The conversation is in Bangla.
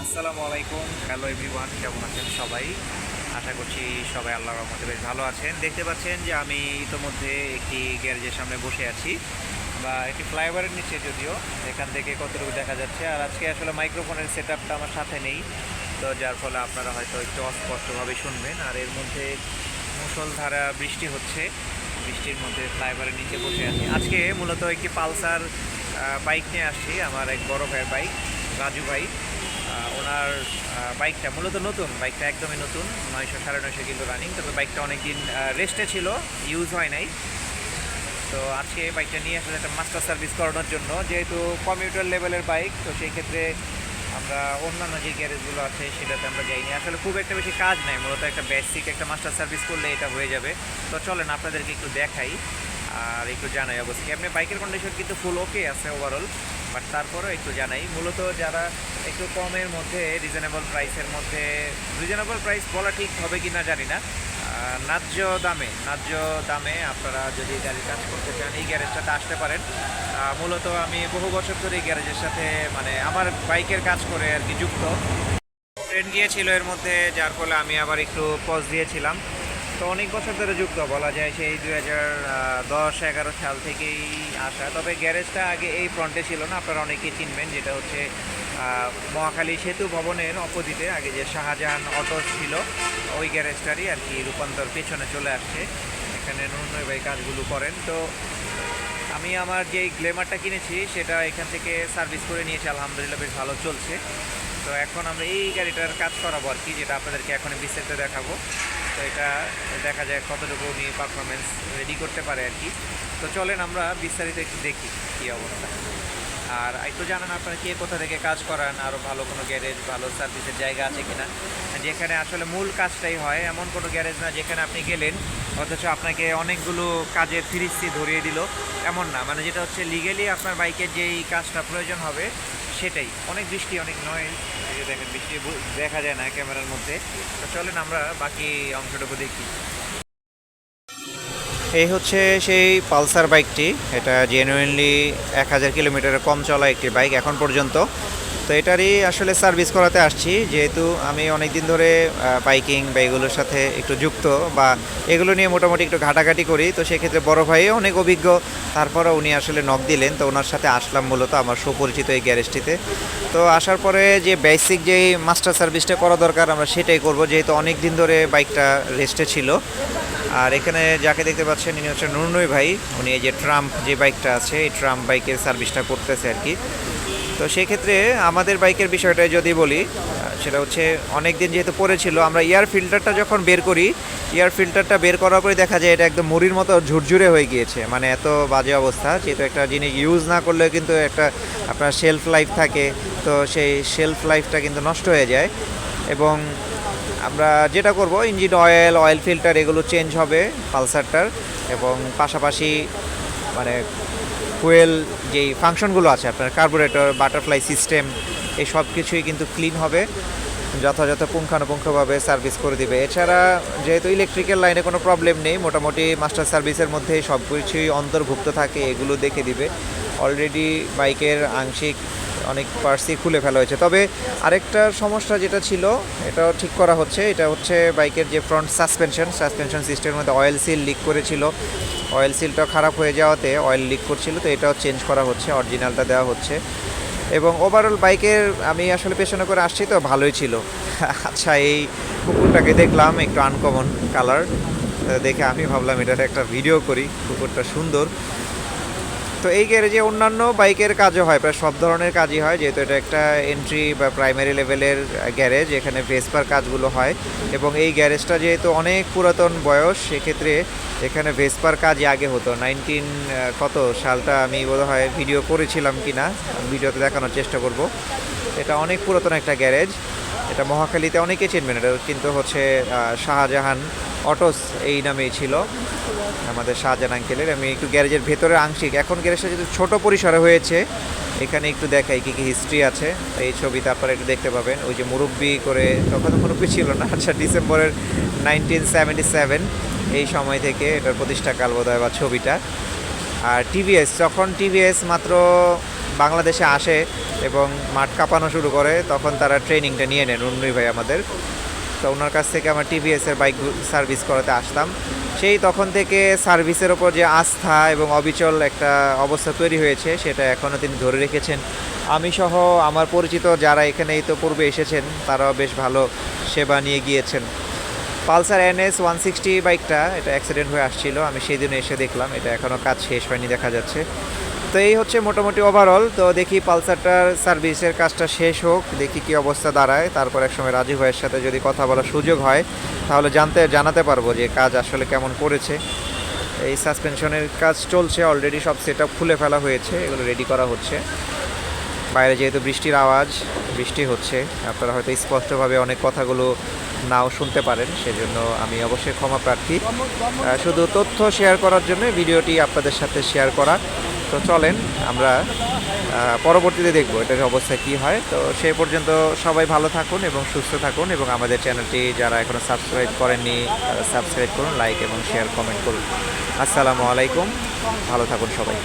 আসসালামু আলাইকুম, হ্যালো এভরিওয়ান, কেমন আছেন সবাই? আশা করছি সবাই আল্লাহর রহমতে বেশ ভালো আছেন। দেখতে পাচ্ছেন যে আমি ইতোমধ্যে একটি গ্যারেজের সামনে বসে আছি, বা একটি ফ্লাইওভারের নিচে, যদিও এখান থেকে কতটুকু দেখা যাচ্ছে। আর আজকে আসলে মাইক্রোফোনের সেট আপটা আমার সাথে নেই, তো যার ফলে আপনারা হয়তো একটু অস্পষ্টভাবে শুনবেন। আর এর মধ্যে মুষলধারা বৃষ্টি হচ্ছে, বৃষ্টির মধ্যে ফ্লাইওভারের নিচে বসে আছি। আজকে মূলত একটি পালসার বাইক নিয়ে আসছি, আমার এক বড় ভাইয়ের বাইক, রাজু ভাই। ওনার বাইকটা মূলত নতুন, বাইকটা একদমই নতুন, 900 950 কিলো রানিং। তবে বাইকটা অনেক দিন রেস্টে ছিল, ইউজ হয় নাই। তো আজকে বাইকটা নিয়ে আসলে একটা মাস্টার সার্ভিস করানোর জন্য, যেহেতু কমিউটার লেভেলের বাইক, তো সেই ক্ষেত্রে আমরা অন্যান্য যে গ্যারেজগুলো আছে সেটাতে আমরা যাইনি। আসলে খুব একটা বেশি কাজ নাই, মূলত একটা বেসিক একটা মাস্টার সার্ভিস করলে এটা হয়ে যাবে। তো চলেন আপনাদেরকে একটু দেখাই আর একটু জানাই। অবশ্যই আপনি বাইকের কন্ডিশন কিন্তু ফুল ওকে আছে ওভারঅল, বাট তারপরেও একটু জানাই। মূলত যারা একটু কমের মধ্যে, রিজনেবল প্রাইসের মধ্যে, রিজনেবল প্রাইস বলা ঠিক হবে কি না জানি না, ন্যায্য দামে আপনারা যদি গাড়ি কাজ করতে চান, এই গ্যারেজটাতে আসতে পারেন। মূলত আমি বহু বছর ধরে এই গ্যারেজের সাথে, মানে আমার বাইকের কাজ করে আর কি যুক্ত। ট্রেন গিয়েছিল এর মধ্যে, যার ফলে আমি আবার একটু পজ দিয়েছিলাম। তো অনেক বছর ধরে যুক্ত বলা যায়, সেই 2010-11 সাল থেকেই আসা। তবে গ্যারেজটা আগে এই ফ্রন্টে ছিল না, আপনারা অনেকেই চিনবেন, যেটা হচ্ছে মহাখালী সেতু ভবনের অপোজিটে আগে যে শাহজাহান অটো ছিল, ওই গ্যারেজটারই আর কি রূপান্তর পেছনে চলে আসছে। এখানে নুনই ভাই কাজগুলো করেন। তো আমি আমার যেই গ্লেমারটা কিনেছি সেটা এখান থেকে সার্ভিস করে নিয়েছি, আলহামদুলিল্লাহ বেশ ভালো চলছে। তো এখন আমরা এই গাড়িটার কাজ করাবো আর কি, যেটা আপনাদেরকে এখন বিস্তারিত দেখাবো। তো এটা দেখা যায় কতটুকু উনি পারফরমেন্স রেডি করতে পারে আর কি। তো চলেন আমরা বিস্তারিত একটু দেখি কী অবস্থা। আর একটু জানান আপনারা কে কোথা থেকে কাজ করান, আরও ভালো কোনো গ্যারেজ, ভালো সার্ভিসের জায়গা আছে কিনা, যেখানে আসলে মূল কাজটাই হয়। এমন কোনো গ্যারেজ না যেখানে আপনি গেলেন অথচ আপনাকে অনেকগুলো কাজের ফিরিস্তি ধরিয়ে দিল, এমন না। মানে যেটা হচ্ছে লিগেলি আপনার বাইকের যেই কাজটা প্রয়োজন হবে সেটাই। অনেক বৃষ্টি, অনেক নয়েজ, এই যে দেখেন বৃষ্টি দেখা যায় না ক্যামেরার মধ্যে। তো চলেন আমরা বাকি অংশটুকু দেখি। এই হচ্ছে সেই পালসার বাইকটি। এটা জেনুইনলি 1000 কিলোমিটারের কম চলা একটি বাইক এখন পর্যন্ত। তো এটারই আসলে সার্ভিস করাতে আসছি, যেহেতু আমি অনেক দিন ধরে বাইকিং বা এগুলোর সাথে একটু যুক্ত, বা এগুলো নিয়ে মোটামুটি একটু ঘাটাঘাটি করি। তো সেক্ষেত্রে বড় ভাইও অনেক অভিজ্ঞ, তারপরে উনি আসলে নক দিলেন, তো ওনার সাথে আসলাম মূলত আমার সুপরিচিত এই গ্যারেজটিতে। তো আসার পরে যে বেসিক যেই মাস্টার সার্ভিসটা করা দরকার আমরা সেটাই করব, যেহেতু অনেক দিন ধরে বাইকটা রেস্টে ছিল। আর এখানে যাকে দেখতে পাচ্ছেন ইনি হচ্ছে নুরনই ভাই। উনি এই যে ট্রাম্প যে বাইকটা আছে, এই ট্রাম্প বাইকের সার্ভিসটা করতেছে আর কি। তো সেক্ষেত্রে আমাদের বাইকের বিষয়টা যদি বলি, সেটা হচ্ছে অনেক দিন যেহেতু পড়েছিল, আমরা এয়ার ফিল্টারটা যখন বের করি, এয়ার ফিল্টারটা বের করার পরে দেখা যায় এটা একদম মুড়ির মতো ঝুরঝুরে হয়ে গিয়েছে, মানে এত বাজে অবস্থা। যেহেতু একটা জিনিস ইউজ না করলে কিন্তু একটা আপনার শেলফ লাইফ থাকে, তো সেই শেলফ লাইফটা কিন্তু নষ্ট হয়ে যায়। এবং আমরা যেটা করব, ইঞ্জিন অয়েল, অয়েল ফিল্টার এগুলো চেঞ্জ হবে পালসারটার, এবং পাশাপাশি মানে ফুয়েল যেই ফাংশনগুলো আছে আপনার, কার্বোরেটর, বাটারফ্লাই সিস্টেম, এই সব কিছুই কিন্তু ক্লিন হবে, যথাযথ পুঙ্খানুপুঙ্খভাবে সার্ভিস করে দিবে। এছাড়া যেহেতু ইলেকট্রিক্যাল লাইনে কোনো প্রবলেম নেই, মোটামুটি মাস্টার সার্ভিসের মধ্যেই সব কিছুই অন্তর্ভুক্ত থাকে, এগুলো দেখে দিবে। অলরেডি বাইকের আংশিক অনেক পার্টসই খুলে ফেলা হয়েছে। তবে আরেকটা সমস্যা যেটা ছিল এটাও ঠিক করা হচ্ছে। এটা হচ্ছে বাইকের যে ফ্রন্ট সাসপেনশন সিস্টেমের মধ্যে অয়েল সিল লিক করেছিল, অয়েল সিলটা খারাপ হয়ে যাওয়াতে অয়েল লিক করছিল, তো এটাও চেঞ্জ করা হচ্ছে, অরিজিনালটা দেওয়া হচ্ছে। এবং ওভারঅল বাইকের আমি আসলে পেছনে করে আসছি তো ভালোই ছিল। আচ্ছা, এই কুকুরটাকে দেখলাম একটু আনকমন কালার, দেখে আমি ভাবলাম এটার একটা ভিডিও করি, কুকুরটা সুন্দর। তো এই গ্যারেজে অন্যান্য বাইকের কাজও হয়, প্রায় সব ধরনের কাজই হয়, যেহেতু এটা একটা এন্ট্রি বা প্রাইমারি লেভেলের গ্যারেজ, এখানে ভেসপার কাজগুলো হয়। এবং এই গ্যারেজটা যেহেতু অনেক পুরাতন বয়স, সেক্ষেত্রে এখানে ভেসপার কাজই আগে হতো। কত সালটা আমি বোধহয় ভিডিও করেছিলাম কি না, ভিডিওতে দেখানোর চেষ্টা করব। এটা অনেক পুরাতন একটা গ্যারেজ, এটা মহাখালীতে অনেকে চিনবেন। এটা কিন্তু হচ্ছে শাহজাহান অটোস এই নামেই ছিল আমাদের শাহজাহান আঙ্কেলের। আমি একটু গ্যারেজের ভেতরে আংশিক, এখন গ্যারেজটা যেহেতু ছোটো পরিসরে হয়েছে, এখানে একটু দেখাই কী কী হিস্ট্রি আছে। এই ছবিতে আপনারা একটু দেখতে পাবেন, ওই যে মুরব্বি করে, তখন তো মুরব্বি ছিল না, আচ্ছা, ডিসেম্বরের 1977 এই সময় থেকে এটার প্রতিষ্ঠাকাল বোধ হয় বা ছবিটা। আর টিভিএস, যখন টিভিএস মাত্র বাংলাদেশে আসে এবং মাঠ কাঁপানো শুরু করে তখন তারা ট্রেনিংটা নিয়ে নেন উন্নয়ী ভাই আমাদের। তো ওনার কাছ থেকে আমার টিভিএসের বাইক সার্ভিস করাতে আসতাম। সেই তখন থেকে সার্ভিসের ওপর যে আস্থা এবং অবিচল একটা অবস্থা তৈরি হয়েছে সেটা এখনও তিনি ধরে রেখেছেন। আমি সহ আমার পরিচিত যারা এখানে এই তো পূর্বে এসেছেন তারাও বেশ ভালো সেবা নিয়ে গিয়েছেন। পালসার NS 160 বাইকটা এটা অ্যাক্সিডেন্ট হয়ে আসছিল, আমি সেই দিনে এসে দেখলাম এটা এখনও কাজ শেষ হয়নি দেখা যাচ্ছে। তো এই হচ্ছে মোটামুটি ওভারঅল। তো দেখি পালসারটার সার্ভিসের কাজটা শেষ হোক, দেখি কি অবস্থা দাঁড়ায়, তারপর একসময় রাজু ভাইয়ের সাথে যদি কথা বলার সুযোগ হয় তাহলে জানাতে পারবো যে কাজ আসলে কেমন করেছে। এই সাসপেনশনের কাজ চলছে অলরেডি, সব সেট আপ খুলে ফেলা হয়েছে, এগুলো রেডি করা হচ্ছে। বাইরে যেহেতু বৃষ্টির আওয়াজ, বৃষ্টি হচ্ছে, আপনারা হয়তো স্পষ্টভাবে অনেক কথাগুলো নাও শুনতে পারেন, সেজন্য আমি অবশ্যই ক্ষমা প্রার্থী। শুধু তথ্য শেয়ার করার জন্য ভিডিওটি আপনাদের সাথে শেয়ার করা। তো চলেন আমরা পরবর্তীতে দেখব এটার অবস্থা কী হয়। তো সে পর্যন্ত সবাই ভালো থাকুন এবং সুস্থ থাকুন, এবং আমাদের চ্যানেলটি যারা এখনও সাবস্ক্রাইব করেননি তারা সাবস্ক্রাইব করুন, লাইক এবং শেয়ার কমেন্ট করুন। আসসালামু আলাইকুম, ভালো থাকুন সবাই।